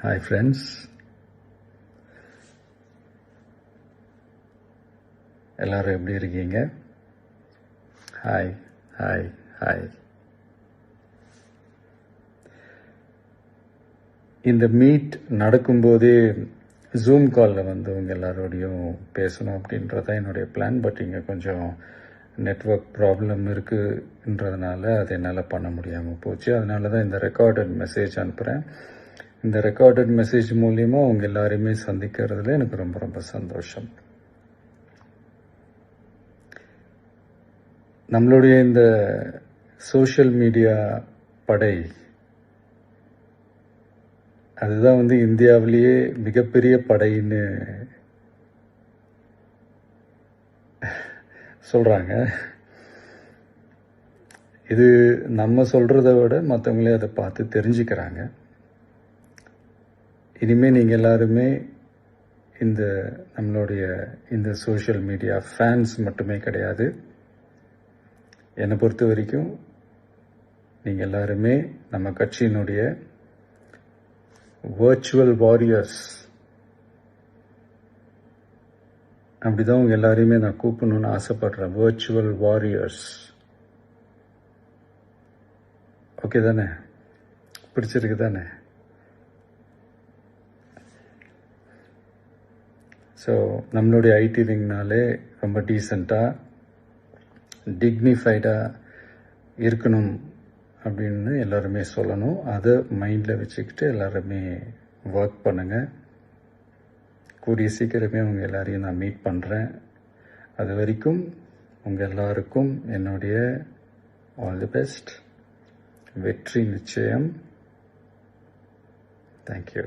Hi friends, எல்லோரும் எப்படி இருக்கீங்க? Hi hi hi. இந்த மீட் நடக்கும்போதே ஜூம் காலில் வந்து உங்கள் எல்லாரோடையும் பேசணும் அப்படின்றதான் என்னுடைய பிளான். பட் இங்கே கொஞ்சம் நெட்வொர்க் ப்ராப்ளம் இருக்குன்றதுனால அது என்னால் பண்ண முடியாமல் போச்சு. அதனால தான் இந்த ரெக்கார்டட் மெசேஜ் அனுப்புகிறேன். இந்த ரெக்கார்டட் மெசேஜ் மூலிமா அவங்க எல்லாரையுமே சந்திக்கிறதுல எனக்கு ரொம்ப ரொம்ப சந்தோஷம். நம்மளுடைய இந்த சோஷியல் மீடியா படை அதுதான் வந்து இந்தியாவிலேயே மிகப்பெரிய படைன்னு சொல்கிறாங்க. இது நம்ம சொல்கிறத விட மற்றவங்களே அதை பார்த்து தெரிஞ்சுக்கிறாங்க. இனிமேல் நீங்கள் எல்லாருமே இந்த நம்மளுடைய இந்த சோஷியல் மீடியா ஃபேன்ஸ் மட்டுமே கிடையாது. என்னை பொறுத்த வரைக்கும் நீங்கள் எல்லாருமே நம்ம கட்சியினுடைய வர்ச்சுவல் வாரியர்ஸ். அப்படிதான் உங்கள் எல்லாரையுமே நான் கூப்பிடணும்னு ஆசைப்படுறேன். Virtual warriors. ஓகே தானே? பிடிச்சிருக்கு தானே? ஸோ நம்மளுடைய ஐடி விங்னாலே ரொம்ப டீசெண்டாக டிக்னிஃபைடாக இருக்கணும் அப்படின்னு எல்லாருமே சொல்லணும். அதை மைண்டில் வச்சுக்கிட்டு எல்லாருமே ஒர்க் பண்ணுங்கள். கூடிய சீக்கிரமே உங்கள் எல்லாரையும் நான் மீட் பண்ணுறேன். அது வரைக்கும் உங்கள் எல்லாருக்கும் என்னுடைய ஆல் தி பெஸ்ட். வெற்றி நிச்சயம். தேங்க்யூ.